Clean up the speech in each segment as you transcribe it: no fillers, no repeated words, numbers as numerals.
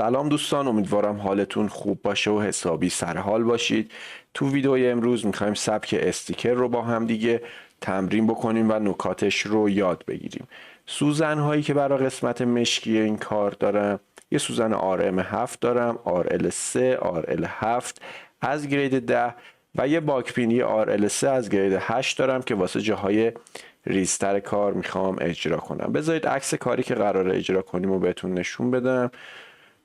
سلام دوستان، امیدوارم حالتون خوب باشه و حسابی سرحال باشید. تو ویدیوی امروز میخوایم سبک استیکر رو با هم دیگه تمرین بکنیم و نکاتش رو یاد بگیریم. سوزن هایی که برای قسمت مشکی این کار دارم، یه سوزن RM7 دارم، RL3، RL7 از گرید 10 و یه باکپینی RL3 از گرید 8 دارم که واسه جاهای ریزتر کار میخوام اجرا کنم. بذارید عکس کاری که قراره اجرا کنیم و بهتون نشون بدم.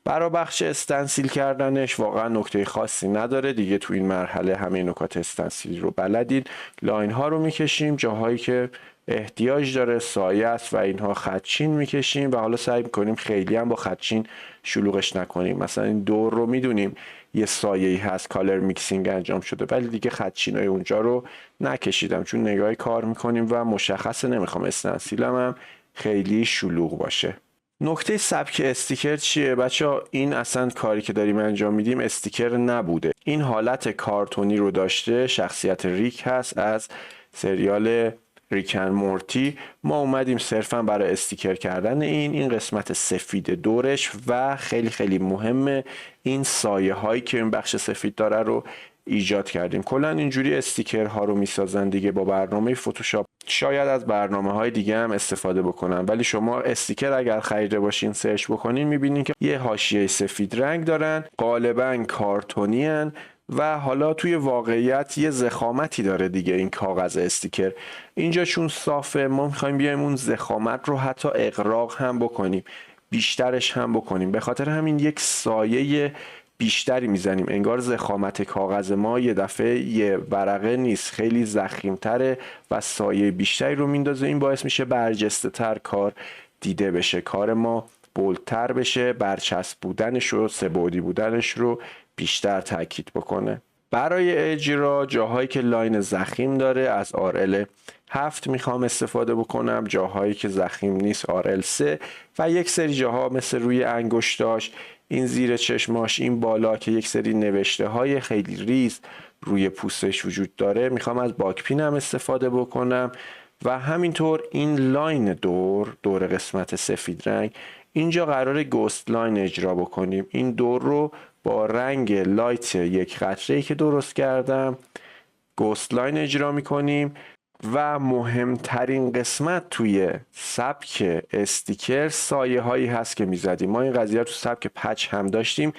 برای بخش استنسیل کردنش واقعا نکته خاصی نداره دیگه، تو این مرحله همه نکات استنسیل رو بلدید. لاین ها رو میکشیم، جاهایی که احتیاج داره سایه است و اینها خطچین میکشیم و حالا سعی میکنیم خیلی هم با خطچین شلوغش نکنیم. مثلا این دور رو میدونیم یه سایه‌ای هست، کالر میکسینگ انجام شده، ولی دیگه خطچینای اونجا رو نکشیدم چون نگاهی کار میکنیم و مشخصه نمیخوام استنسیلم هم خیلی شلوغ باشه. نکته سبک استیکر چیه بچه؟ این اصلا کاری که داریم انجام میدیم استیکر نبوده، این حالت کارتونی رو داشته. شخصیت ریک هست از سریال ریکن مورتی. ما اومدیم صرفا برای استیکر کردن این قسمت سفید دورش و خیلی خیلی مهمه این سایه هایی که این بخش سفید داره رو ایجاد کردیم. کلا اینجوری استیکر ها رو میسازن دیگه با برنامه فتوشاپ. شاید از برنامه های دیگه هم استفاده بکنن، ولی شما استیکر اگر خریده باشین سرچ بکنین میبینین که یه حاشیه سفید رنگ دارن، غالبا کارتونی هن و حالا توی واقعیت یه ضخامتی داره دیگه این کاغذ استیکر. اینجا چون صافه ما میخوایم بیایم اون ضخامت رو حتی اغراق هم بکنیم، بیشترش هم بکنیم. به خاطر همین یک سایه بیشتری میزنیم، انگار ضخامت کاغذ ما یه دفعه یه ورقه نیست، خیلی ضخیم‌تره و سایه بیشتری رو میندازه. این باعث میشه برجسته تر کار دیده بشه، کار ما بولدتر بشه، برچسب بودنش و سه‌بعدی بودنش رو بیشتر تاکید بکنه. برای اجرا جاهایی که لاین ضخیم داره از RL7 میخوام استفاده بکنم، جاهایی که ضخیم نیست RL3 و یک سری جاها مثل روی انگشتاش، این زیر چشماش، این بالا که یک سری نوشته های خیلی ریز روی پوستش وجود داره میخوام از باکپینم استفاده بکنم. و همینطور این لاین دور قسمت سفید رنگ، اینجا قراره گوست لاین اجرا بکنیم. این دور رو با رنگ لایت یک قطره‌ای که درست کردم گوست لاین اجرا میکنیم. و مهمترین قسمت توی سبک استیکر سایه هایی هست که میزدیم. ما این قضیه تو سبک پچ هم داشتیم،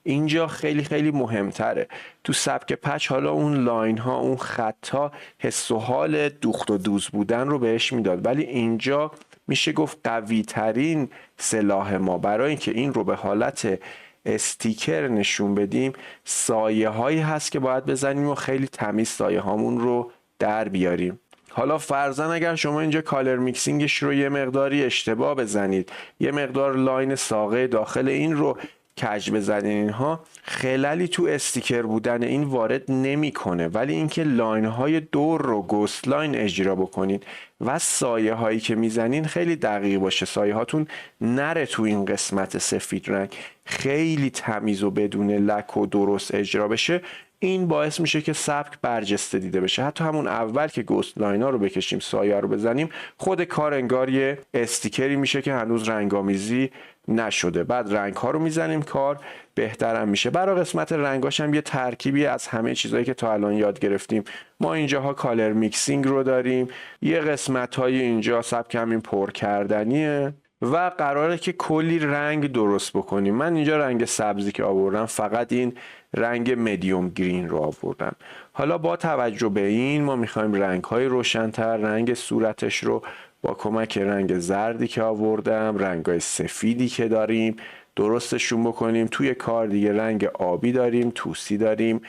اینجا خیلی خیلی مهمتره. تو سبک پچ حالا اون لاین ها، اون خط ها حس و حال دوخت و دوز بودن رو بهش میداد، ولی اینجا میشه گفت قوی ترین سلاح ما برای اینکه این رو به حالت استیکر نشون بدیم سایه هایی هست که باید بزنیم و خیلی تمیز سایه هامون رو در بیاریم. حالا فرضاً اگر شما اینجا کالر میکسینگش رو یه مقداری اشتباه بزنید، یه مقدار لاین ساقه داخل این رو کج بزنید، اینها خللی تو استیکر بودن این وارد نمیکنه. ولی اینکه لاین های دور رو گوست لاین اجرا بکنید و سایه هایی که میزنین خیلی دقیق باشه، سایه هاتون نره تو این قسمت سفید رنگ، خیلی تمیز و بدون لک و درست اجرا بشه، این باعث میشه که سبک برجسته دیده بشه. حتی همون اول که گوست لاینا رو بکشیم، سایه رو بزنیم، خود کار انگار یه استیکری میشه که هنوز رنگامیزی نشده. بعد رنگ ها رو میزنیم، کار بهترم میشه. برای قسمت رنگاش هم یه ترکیبی از همه چیزایی که تا الان یاد گرفتیم. ما اینجاها کالر میکسینگ رو داریم، یه قسمت های اینجا سبک همین پر کردنیه و قراره که کلی رنگ درست بکنیم. من اینجا رنگ سبزی که آوردم فقط این رنگ مدیوم گرین رو آوردم. حالا با توجه به این ما میخوایم رنگ های روشن‌تر، رنگ صورتش رو با کمک رنگ زردی که آوردم، رنگ های سفیدی که داریم درستشون بکنیم. توی کار دیگه رنگ آبی داریم، توسی داریم،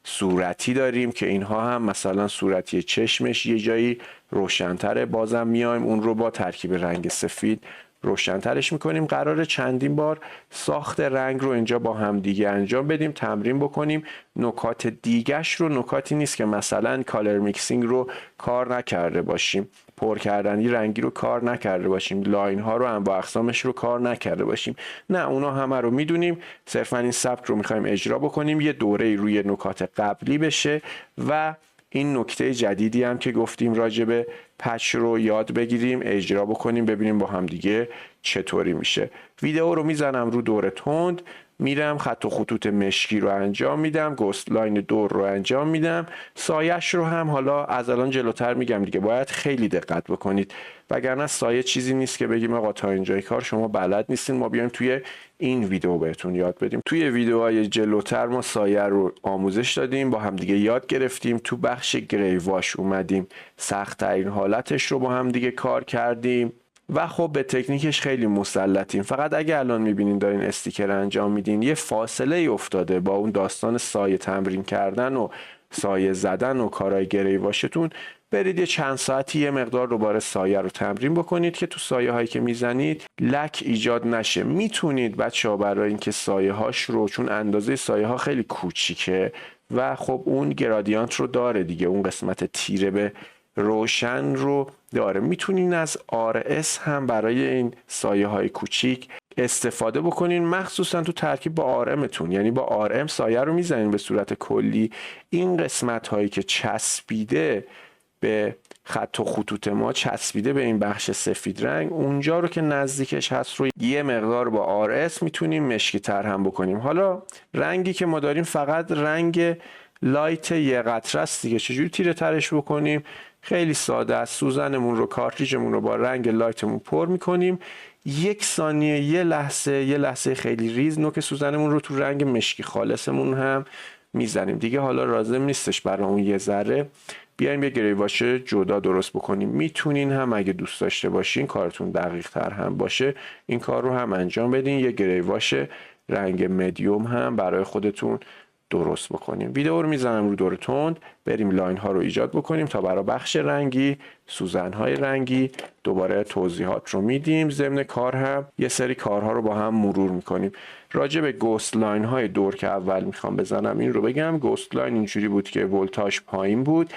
صورتی داریم که اینها هم مثلا صورتی چشمش یه جایی روشن‌تره، بازم میایم اون رو با ترکیب رنگ سفید روشن‌ترش میکنیم. قراره چندین بار ساخت رنگ رو اینجا با هم دیگه انجام بدیم، تمرین بکنیم. نکات دیگهش رو نکاتی نیست که مثلا کالر میکسینگ رو کار نکرده باشیم، پر کردنی رنگی رو کار نکرده باشیم، لاین ها رو هم با اقسامش رو کار نکرده باشیم، نه اونا همه رو میدونیم. صرفا این سبک رو میخوایم اجرا بکنیم، یه دوره روی نکات قبلی بشه و این نکته جدیدی هم که گفتیم راجع به پچ رو یاد بگیریم، اجرا بکنیم، ببینیم با هم دیگه چطوری میشه. ویدیو رو میزنم رو دور تند، میرم خط و خطوط مشکی رو انجام میدم، گست لاین دور رو انجام میدم، سایش رو هم حالا از الان جلوتر میگم دیگه باید خیلی دقت بکنید، وگرنه سایه چیزی نیست که بگیم آقا تا اینجای کار شما بلد نیستین، ما بیایم توی این ویدیو بهتون یاد بدیم. توی ویدیوهای جلوتر ما سایه رو آموزش دادیم، با هم دیگه یاد گرفتیم، تو بخش گری واش اومدیم سخت ترین حالتش رو با هم دیگه کار کردیم و خب به تکنیکش خیلی مسلطیم. فقط اگه الان میبینین دارین استیکر انجام میدین یه فاصله ای افتاده با اون داستان سایه تمرین کردن و سایه زدن و کارهای گری واشتون، برید یه چند ساعتی یه مقدار دوباره سایه رو تمرین بکنید که تو سایه هایی که میزنید لک ایجاد نشه. میتونید بچه‌ها برای اینکه سایه هاش رو، چون اندازه سایه ها خیلی کوچیکه و خب اون گرادیانت رو داره دیگه، اون قسمت تیره به روشن رو داره، میتونین از RS هم برای این سایه های کوچیک استفاده بکنین، مخصوصا تو ترکیب با RMتون. یعنی با RM سایه رو میزنین به صورت کلی، این قسمت هایی که چسبیده به خط و خطوط ما، چسبیده به این بخش سفید رنگ، اونجا رو که نزدیکش هست رو یه مقدار با RS میتونیم مشکی تر هم بکنیم. حالا رنگی که ما داریم فقط رنگ لایت یه قطره است دیگه. چجوری تیره ترش بکنیم؟ خیلی ساده است. سوزنمون رو، کارتریجمون رو با رنگ لایتمون پر میکنیم، 1 ثانیه، یه لحظه خیلی ریز نوک سوزنمون رو تو رنگ مشکی خالصمون هم میزنیم دیگه. حالا لازم نیستش برای اون یه ذره بیایم یه گری واش جدا درست بکنیم. میتونین هم اگه دوست داشته باشین کارتون دقیق تر هم باشه این کار رو هم انجام بدین، یه گری واش رنگ مدیوم هم برای خودتون درست بکنیم. ویدیو رو میزنم رو دور تند، بریم لاین ها رو ایجاد بکنیم تا برای بخش رنگی، سوزن های رنگی دوباره توضیحات رو میدیم. ضمن کار هم یه سری کارها رو با هم مرور میکنیم. راجع به گست لاین های دور که اول میخوام بزنم این رو بگم. گست لاین اینجوری بود که ولتاژ پایین بود،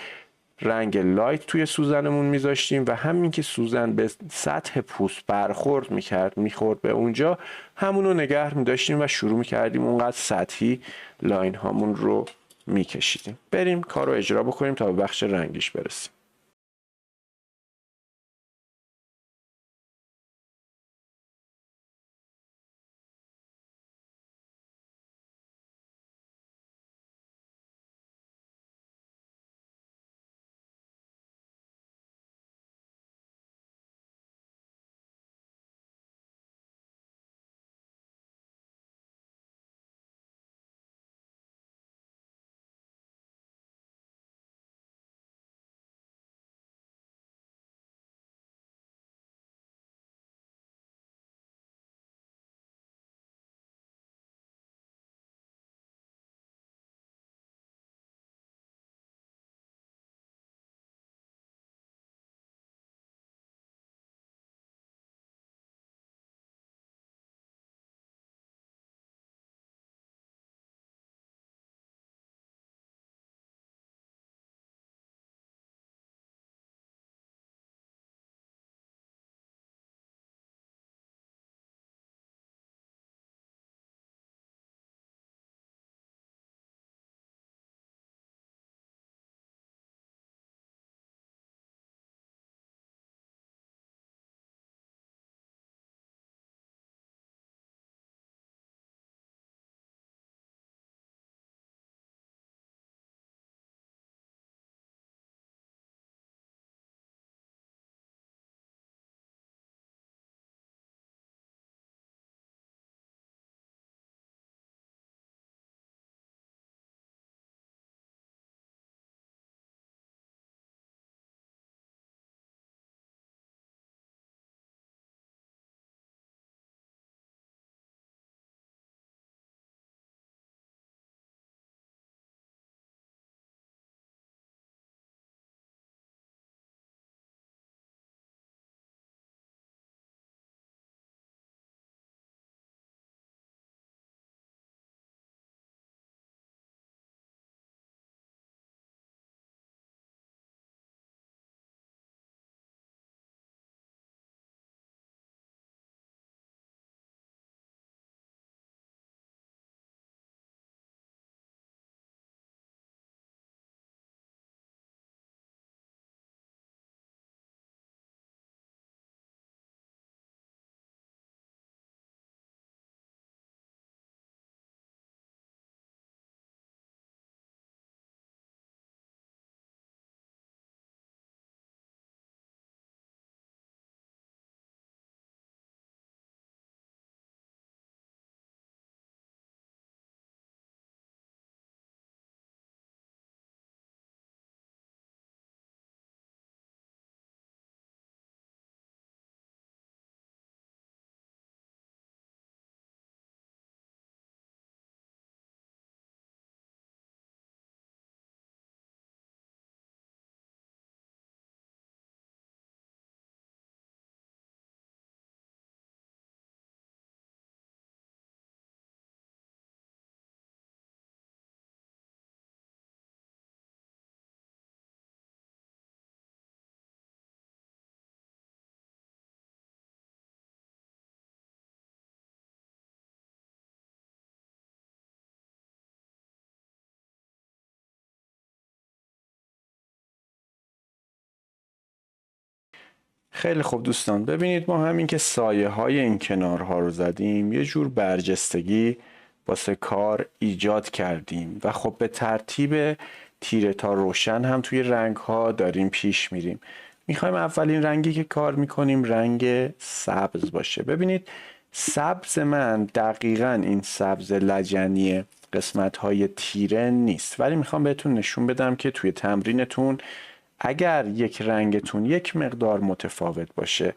رنگ لایت توی سوزنمون میذاشتیم و همین که سوزن به سطح پوست برخورد میکرد، میخورد به اونجا، همونو نگه میداشتیم و شروع میکردیم اونقدر سطحی لاین هامون رو میکشیدیم. بریم کار رو اجرا بکنیم تا به بخش رنگیش برسیم. خیلی خوب دوستان، ببینید ما همین که سایه های این کنارها رو زدیم یه جور برجستگی واسه کار ایجاد کردیم و خب به ترتیب تیره تا روشن هم توی رنگ ها داریم پیش میریم. میخوایم اولین رنگی که کار میکنیم رنگ سبز باشه. ببینید سبز من دقیقاً این سبز لجنی قسمت های تیره نیست، ولی میخوام بهتون نشون بدم که توی تمرینتون اگر یک رنگتون یک مقدار متفاوت باشه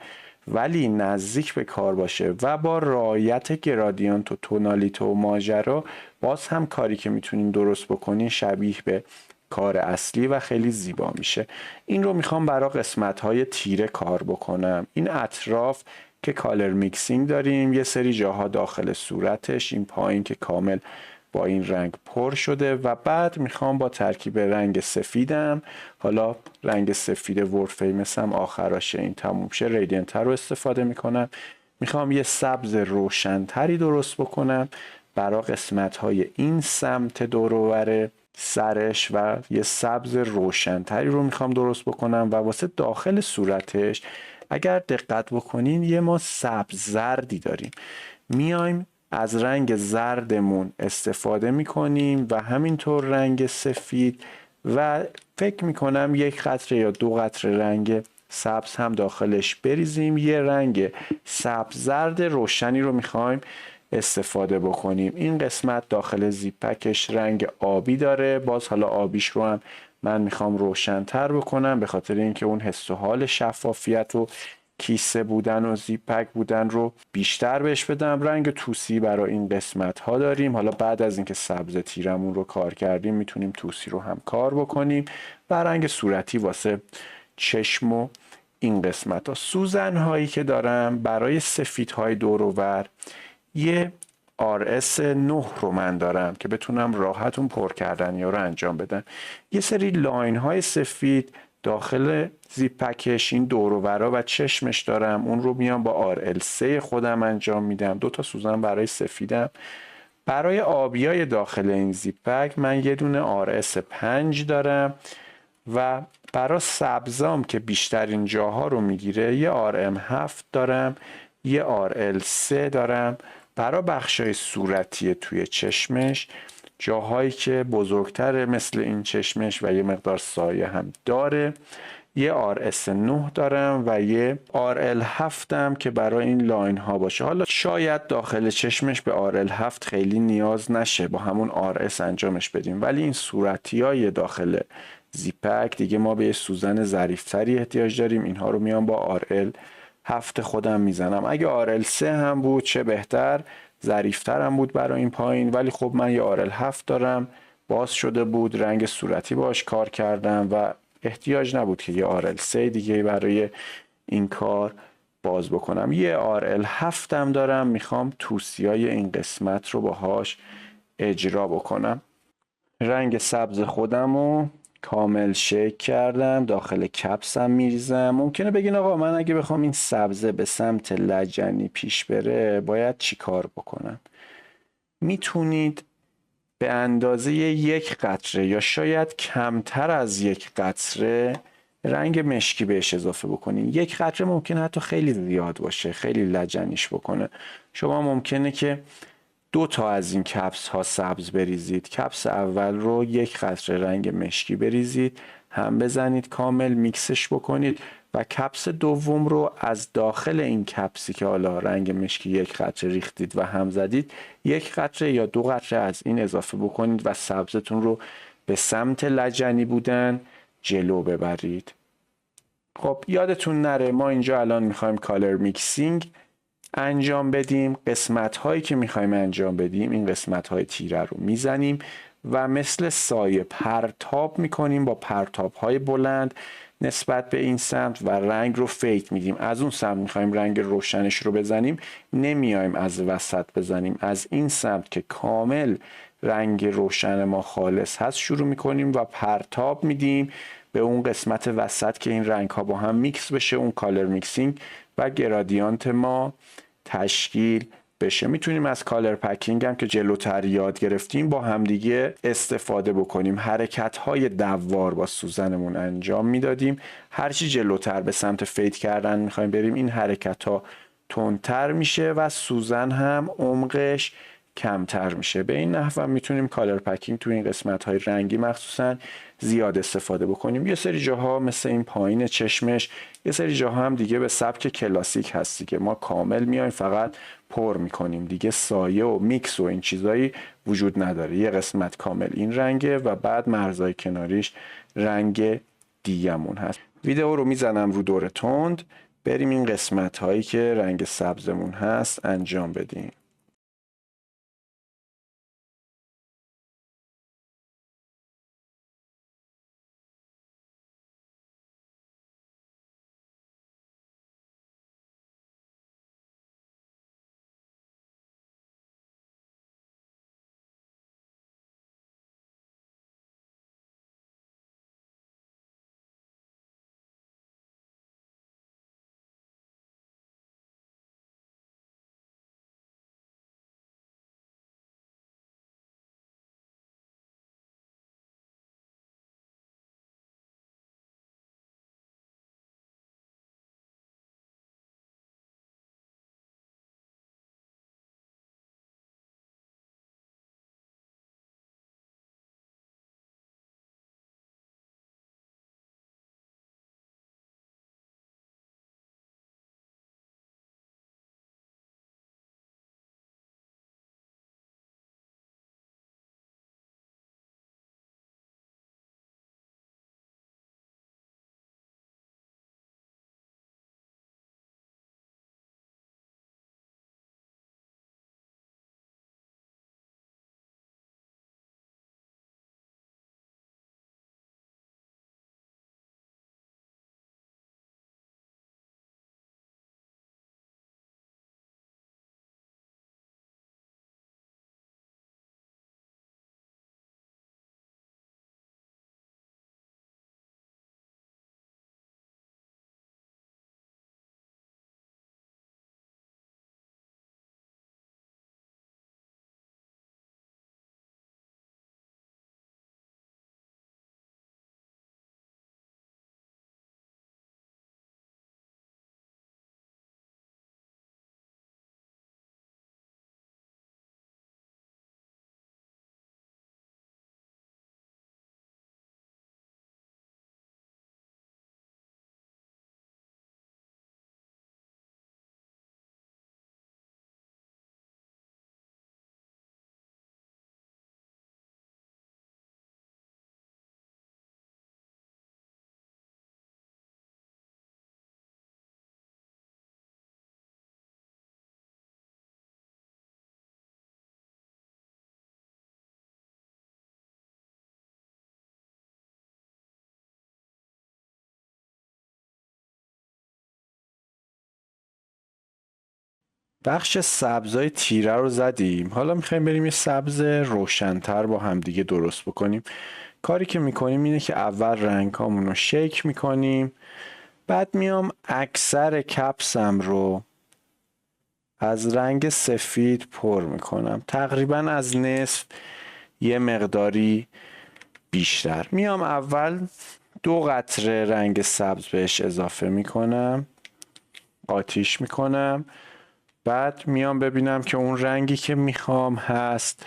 ولی نزدیک به کار باشه و با رعایت گرادیانت و تونالیته و ماجرا، باز هم کاری که میتونین درست بکنین شبیه به کار اصلی و خیلی زیبا میشه. این رو میخوام برای قسمت های تیره کار بکنم. این اطراف که کالر میکسینگ داریم، یه سری جاها داخل صورتش، این پایین که کامل با این رنگ پر شده و بعد میخوام با ترکیب رنگ سفیدم، حالا رنگ سفید ورد فیمس هم آخراش این تموم شه، ریدینت رو استفاده میکنم. میخوام یه سبز روشنتری درست بکنم برای قسمت های این سمت دور سرش و یه سبز روشنتری رو میخوام درست بکنم و واسه داخل صورتش اگر دقت بکنین یه ما سبز زردی داریم، میایم از رنگ زردمون استفاده میکنیم و همینطور رنگ سفید و فکر میکنم یک قطره یا دو قطره رنگ سبز هم داخلش بریزیم. یه رنگ سبز زرد روشنی رو میخوایم استفاده بکنیم. این قسمت داخل زیپکش رنگ آبی داره، باز حالا آبیش رو هم من میخوام روشن‌تر بکنم به خاطر اینکه اون حس و حال شفافیت و کیسه بودن و زیپک بودن رو بیشتر بهش بدم. رنگ توسی برای این قسمت ها داریم، حالا بعد از اینکه سبز تیرمون رو کار کردیم میتونیم توسی رو هم کار بکنیم و رنگ صورتی واسه چشم و این قسمت ها. سوزن هایی که دارم برای سفید های دور و بر یه RS 9 رو من دارم که بتونم راحت اون پر کردن یا رو انجام بدم. یه سری لاین های سفید داخل زیپکش این دور و برا و چشمش دارم، اون رو میام با RL3 خودم انجام میدم. دو تا سوزن برای سفیدم. برای آبیای داخل این زیپک من یه دونه RS 5 دارم و برای سبزام که بیشترین جاها رو میگیره یه RM7 دارم، یه RL3 دارم. برای بخشای صورتی توی چشمش، جاهایی که بزرگتره مثل این چشمش و یه مقدار سایه هم داره، یه RS9 دارم و یه RL7 هم که برای این لاین ها باشه. حالا شاید داخل چشمش به RL7 خیلی نیاز نشه، با همون RS انجامش بدیم، ولی این صورتی های داخل زیپک دیگه ما به یه سوزن ظریفتری احتیاج داریم. اینها رو میام با RL7 خودم میزنم. اگه RL3 هم بود چه بهتر، ظریفتر هم بود برای این پایین، ولی خب من یه RL7 دارم، باز شده بود، رنگ صورتی باش کار کردم و احتیاج نبود که یه RL3 دیگه برای این کار باز بکنم. یه RL7 هم دارم، میخوام توسیای این قسمت رو باهاش اجرا بکنم. رنگ سبز خودم رو کامل شیک کردم، داخل کپسم میریزم. ممکنه بگین آقا من اگه بخوام این سبزه به سمت لجنی پیش بره باید چی کار بکنم؟ میتونید به اندازه یک قطره یا شاید کمتر از یک قطره رنگ مشکی بهش اضافه بکنین. یک قطره ممکنه حتی خیلی زیاد باشه، خیلی لجنیش بکنه. شما ممکنه که دو تا از این کپس ها سبز بریزید. کپس اول رو یک قطره رنگ مشکی بریزید، هم بزنید کامل میکسش بکنید و کپس دوم رو از داخل این کپسی که حالا رنگ مشکی یک قطره ریختید و هم زدید یک قطره یا دو قطره از این اضافه بکنید و سبزتون رو به سمت لجنی بودن جلو ببرید. خب یادتون نره ما اینجا الان میخوایم کالر میکسینگ انجام بدیم. قسمت هایی که میخوایم انجام بدیم این قسمت های تیره رو میزنیم و مثل سایه پرتاب میکنیم با پرتاب های بلند نسبت به این سمت و رنگ رو فید میدیم. از اون سمت میخوایم رنگ روشنش رو بزنیم، نمیایم از وسط بزنیم، از این سمت که کامل رنگ روشن ما خالص هست شروع میکنیم و پرتاب میدیم به اون قسمت وسط که این رنگ ها با هم میکس بشه، اون کالر میکسینگ و گرادیانت ما تشکیل بشه. میتونیم از کالر پکینگ هم که جلوتر یاد گرفتیم با همدیگه استفاده بکنیم. حرکت های دوار با سوزنمون انجام میدادیم. هرچی جلوتر به سمت فید کردن میخوایم بریم این حرکت ها تندتر میشه و سوزن هم عمقش کمتر میشه. به این نحو میتونیم کالر پکینگ تو این قسمت های رنگی مخصوصا زیاد استفاده بکنیم. یه سری جاها مثل این پایین چشمش، یه سری جاها هم دیگه به سبک کلاسیک هستی که ما کامل میایم فقط پر میکنیم دیگه، سایه و میکس و این چیزایی وجود نداره. یه قسمت کامل این رنگه و بعد مرزهای کناریش رنگ دیگمون هست. ویدیو رو میزنم رو دور تند، بریم این قسمت هایی که رنگ سبزمون هست انجام بدیم. بخش سبزای تیره رو زدیم، حالا میخوایم بریم یه سبز روشن‌تر با همدیگه درست بکنیم. کاری که میکنیم اینه که اول رنگامون رو شیک میکنیم، بعد میام اکثر کپسم رو از رنگ سفید پر میکنم، تقریبا از نصف یه مقداری بیشتر. میام اول 2 قطره رنگ سبز بهش اضافه میکنم، آتیش میکنم، بعد میام ببینم که اون رنگی که میخوام هست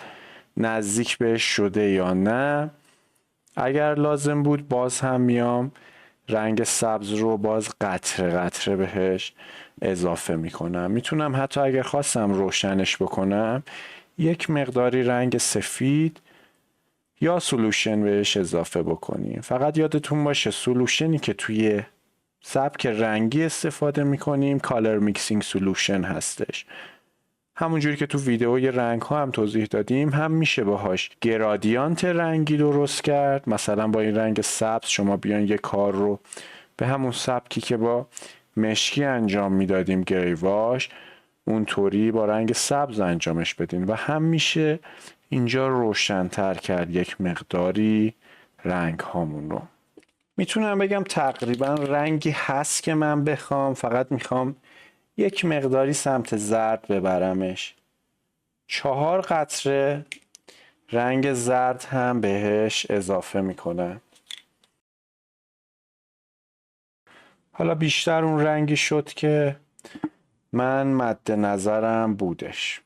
نزدیک بهش شده یا نه. اگر لازم بود باز هم میام رنگ سبز رو باز قطره قطره بهش اضافه میکنم. میتونم حتی اگر خواستم روشنش بکنم یک مقداری رنگ سفید یا سولوشن بهش اضافه بکنیم. فقط یادتون باشه سولوشنی که توی سبک رنگی استفاده میکنیم کالر میکسینگ سولوشن هستش. همونجوری که تو ویدیوی رنگ ها هم توضیح دادیم هم میشه باهاش گرادیانت رنگی درست کرد. مثلا با این رنگ سبز شما بیان یه کار رو به همون سبکی که با مشکی انجام میدادیم گری واش اونطوری با رنگ سبز انجامش بدین و هم میشه اینجا روشن‌تر کرد یک مقداری رنگ هامون رو. میتونم بگم تقریبا رنگی هست که من بخوام، فقط میخوام یک مقداری سمت زرد ببرمش. 4 قطره رنگ زرد هم بهش اضافه میکنم. حالا بیشتر اون رنگی شد که من مد نظرم بودش.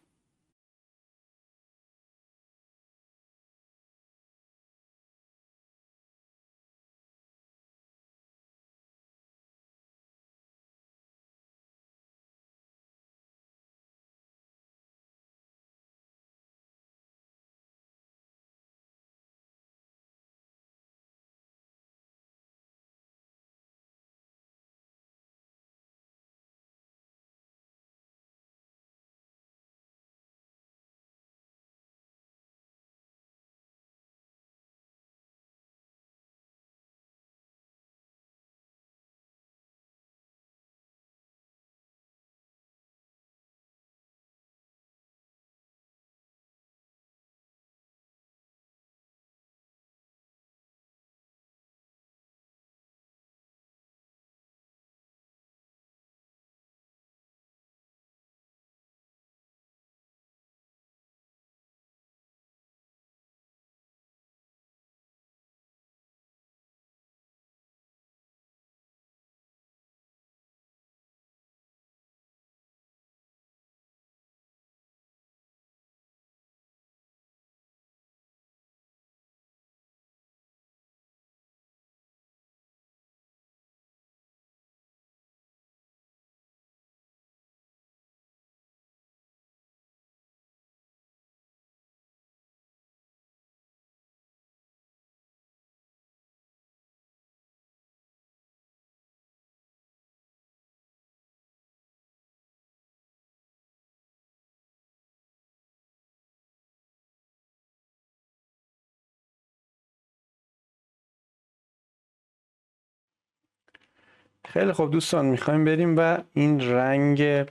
خیلی خوب دوستان، میخوایم بریم و این رنگ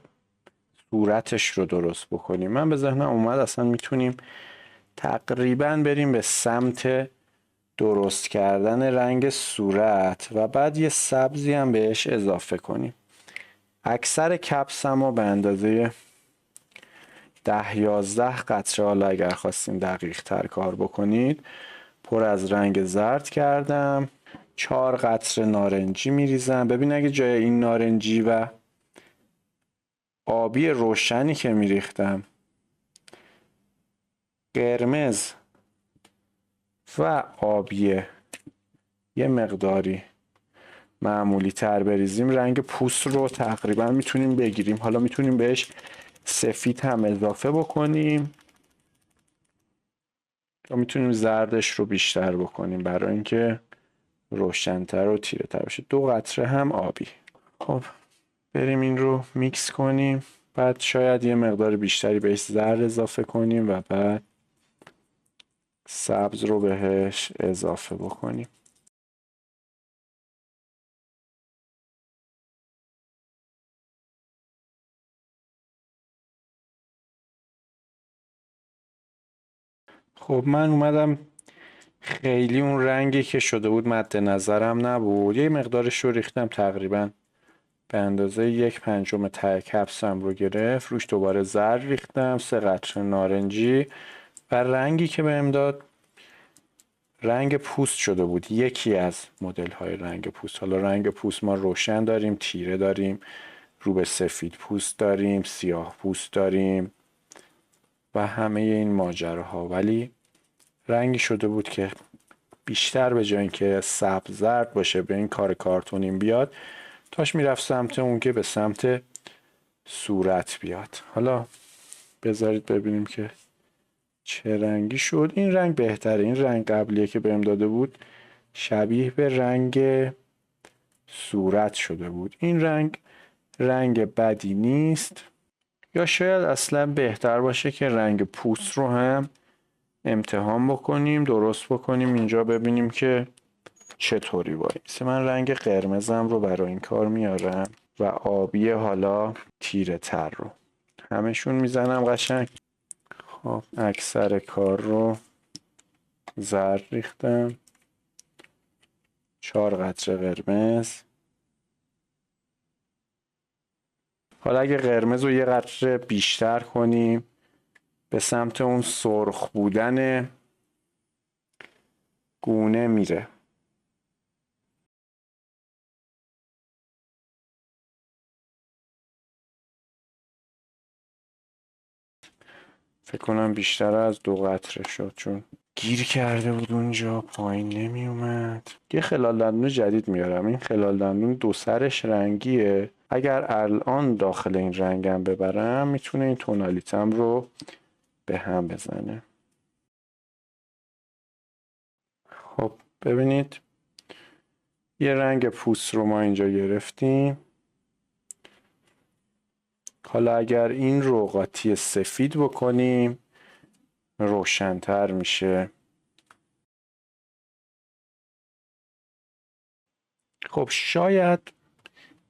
صورتش رو درست بکنیم. من به ذهنم اومد اصلا میتونیم تقریبا بریم به سمت درست کردن رنگ صورت و بعد یه سبزی هم بهش اضافه کنیم. اکثر کپسم رو به اندازه 10-11 قطره، حالا اگر خواستیم دقیق تر کار بکنید، پر از رنگ زرد کردم. 4 قطره نارنجی میریزم. ببین اگه جای این نارنجی و آبی روشنی که میریختم قرمز و آبی یه مقداری معمولی تر بریزیم، رنگ پوست رو تقریبا میتونیم بگیریم. حالا میتونیم بهش سفید هم اضافه بکنیم یا میتونیم زردش رو بیشتر بکنیم برای اینکه روشن‌تر و تیره تر بشه. 2 قطره هم آبی. خب بریم این رو میکس کنیم. بعد شاید یه مقدار بیشتری بهش زرد اضافه کنیم و بعد سبز رو بهش اضافه بکنیم. خب من اومدم خیلی اون رنگی که شده بود مد نظرم نبود، یه مقدارش رو ریختم، تقریبا به اندازه 1/5 ته کپسم رو گرفت. روش دوباره زرد ریختم، 3 قطره نارنجی و رنگی که بهم داد رنگ پوست شده بود. یکی از مدل های رنگ پوست. حالا رنگ پوست ما روشن داریم، تیره داریم، رو به سفید پوست داریم، سیاه پوست داریم و همه این ماجراها، ولی رنگی شده بود که بیشتر به جای اینکه سبز زرد باشه به این کار کارتونیم بیاد، تاش میرفت سمت اون که به سمت صورت بیاد. حالا بذارید ببینیم که چه رنگی شد. این رنگ بهتره. این رنگ قبلیه که بهم داده بود شبیه به رنگ صورت شده بود. این رنگ بدی نیست، یا شاید اصلا بهتر باشه که رنگ پوست رو هم امتحان بکنیم، درست بکنیم اینجا ببینیم که چطوری باید. من رنگ قرمزم رو برای این کار میارم و آبی حالا تیره تر رو همشون میزنم قشنگ. خب اکثر کار رو زرد ریختم، 4 قطره قرمز. حالا اگه قرمز رو یه قطره بیشتر کنیم به سمت اون سرخ بودن گونه میره. فکر کنم بیشتر از 2 قطره شد چون گیر کرده بود اونجا، پایین نمی اومد. یه خلال دندون جدید میارم. این خلال دندون 2 سرش رنگیه. اگر الان داخل این رنگم ببرم میتونه این تونالیتم رو به هم بزنه. خب ببینید یه رنگ پوست رو ما اینجا گرفتیم. حالا اگر این رو قاطی سفید بکنیم روشن‌تر میشه. خب شاید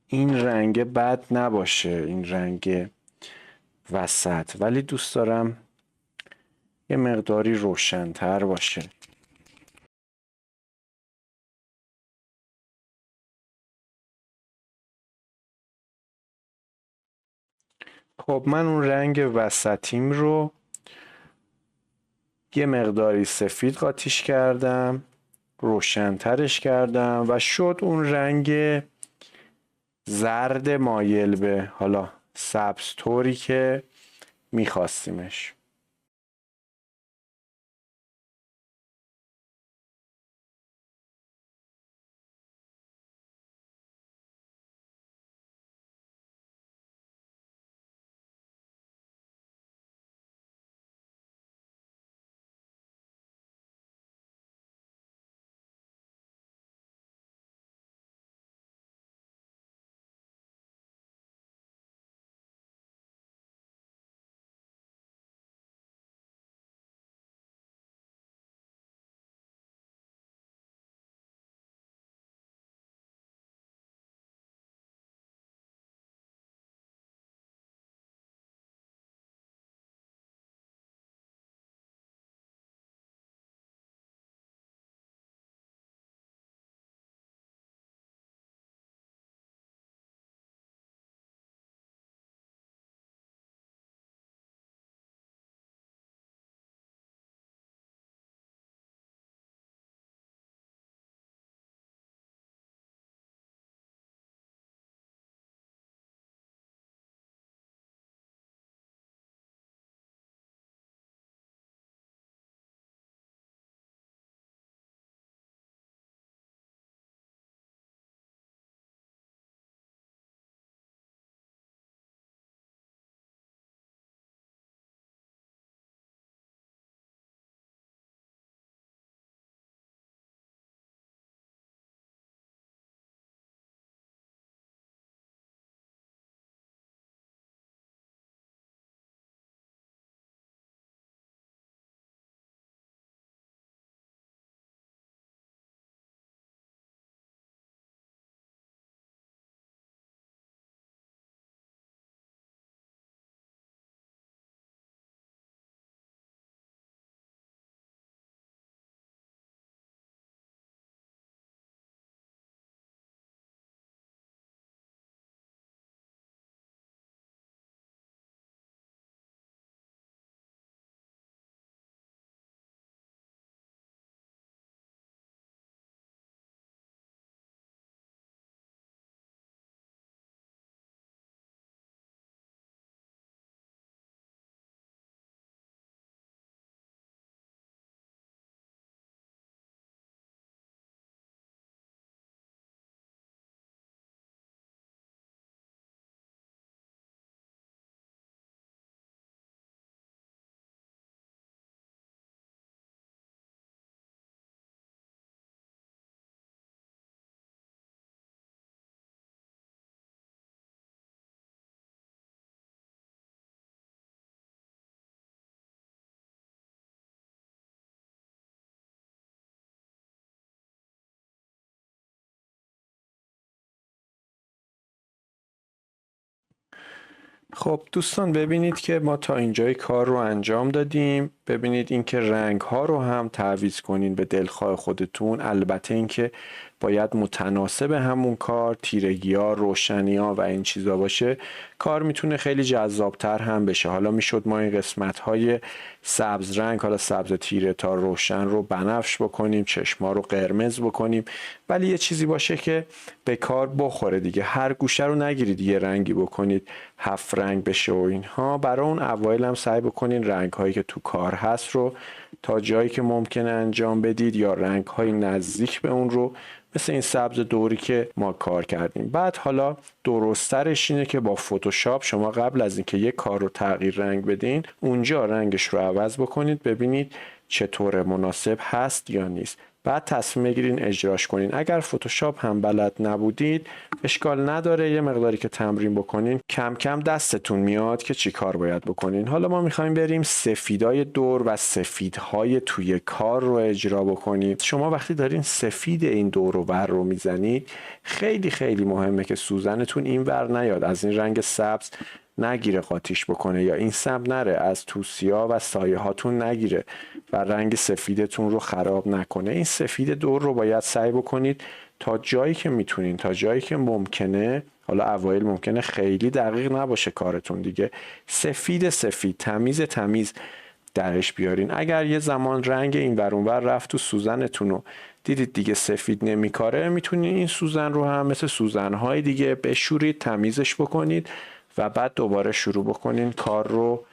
این رنگ بد نباشه، این رنگ وسط، ولی دوست دارم یه مقداری روشن‌تر باشه. خب من اون رنگ وسطیم رو یه مقداری سفید قاطیش کردم، روشن‌ترش کردم و شد اون رنگ زرد مایل به حالا سبز طوری که میخواستیمش. خب دوستان ببینید که ما تا اینجای کار رو انجام دادیم. ببینید اینکه رنگ ها رو هم تعویض کنین به دلخواه خودتون. البته اینکه باید متناسب همون کار، تیرگی ها، روشنی ها و این چیزا باشه، کار میتونه خیلی جذابتر هم بشه. حالا میشد ما این قسمت های سبز رنگ، حالا سبز تیره تا روشن رو بنفش بکنیم، چشما رو قرمز بکنیم، ولی یه چیزی باشه که به کار بخوره دیگه. هر گوشه رو نگیرید یه رنگی بکنید 7 رنگ بشه و اینها. برای اون اوایل هم سعی بکنین رنگ هایی که تو کار هست رو تا جایی که ممکنه انجام بدید، یا رنگ های نزدیک به اون رو، مثل این سبز دوری که ما کار کردیم. بعد حالا درست‌ترش اینه که با فتوشاپ شما قبل از اینکه یک کار رو تغییر رنگ بدین، اونجا رنگش رو عوض بکنید، ببینید چطور مناسب هست یا نیست. بعد تصمیم بگیرین اجراش کنین. اگر فتوشاپ هم بلد نبودید اشکال نداره، یه مقداری که تمرین بکنین کم کم دستتون میاد که چی کار باید بکنین. حالا ما میخوایم بریم سفیدای دور و سفیدهای توی کار رو اجرا بکنیم. شما وقتی دارین سفید این دور و بر رو میزنید، خیلی خیلی مهمه که سوزنتون این ور نیاد، از این رنگ سبز نگیره قاطیش بکنه، یا این سمت نره از توسیا و سایه هاتون نگیره و رنگ سفیدتون رو خراب نکنه. این سفید دور رو باید سعی بکنید تا جایی که میتونین، تا جایی که ممکنه، حالا اوایل ممکنه خیلی دقیق نباشه کارتون دیگه، سفید سفید، تمیز تمیز درش بیارین. اگر یه زمان رنگ این ور اون ور رفت تو سوزنتون رو دیدید دیگه سفید نمیکاره، میتونین این سوزن رو هم مثل سوزن‌های دیگه بشورید، تمیزش بکنید و بعد دوباره شروع بکنین کار رو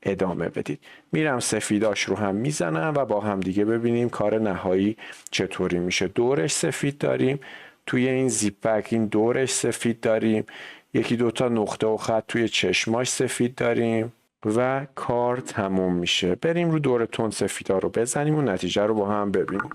ادامه بدید. میرم سفیداش رو هم میزنم و با هم دیگه ببینیم کار نهایی چطوری میشه. دورش سفید داریم، توی این زیپک این دورش سفید داریم، یکی دوتا نقطه و خط توی چشماش سفید داریم و کار تموم میشه. بریم رو دور تون سفیدا رو بزنیم و نتیجه رو با هم ببینیم.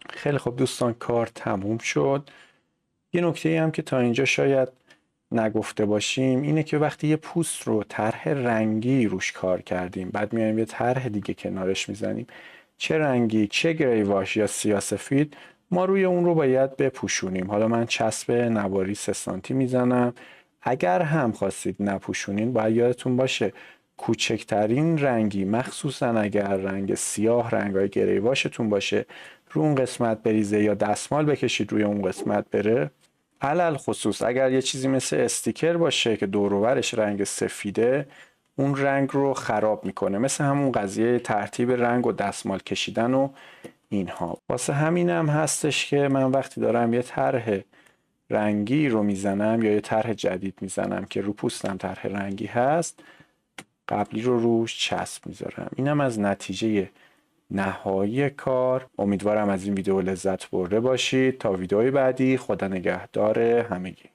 خیلی خب دوستان، کار تموم شد. یه نکته هم که تا اینجا شاید نگفته باشیم اینه که وقتی یه پوست رو طرح رنگی روش کار کردیم، بعد میایم یه طرح دیگه کنارش میزنیم، چه رنگی، چه گری واش یا سیاه‌سفید، ما روی اون رو باید بپوشونیم. حالا من چسب نواری 3 سانتی میزنم. اگر هم خواستید نپوشونین، باید یادتون باشه کوچکترین رنگی، مخصوصا اگر رنگ سیاه، رنگای گری واشتون باشه، رو اون قسمت بریزه یا دستمال بکشید روی اون قسمت بره. علل خصوص اگر یه چیزی مثل استیکر باشه که دور و برش رنگ سفیده، اون رنگ رو خراب میکنه، مثل همون قضیه ترتیب رنگ و دستمال کشیدن و اینها. واسه همینم هستش که من وقتی دارم یه طرح رنگی رو میزنم یا یه طرح جدید میزنم که رو پوستم طرح رنگی هست، قبلی رو روش چسب میذارم. اینم از نتیجه نهایی کار. امیدوارم از این ویدیو لذت برده باشید. تا ویدیوی بعدی، خدا نگهدار همگی.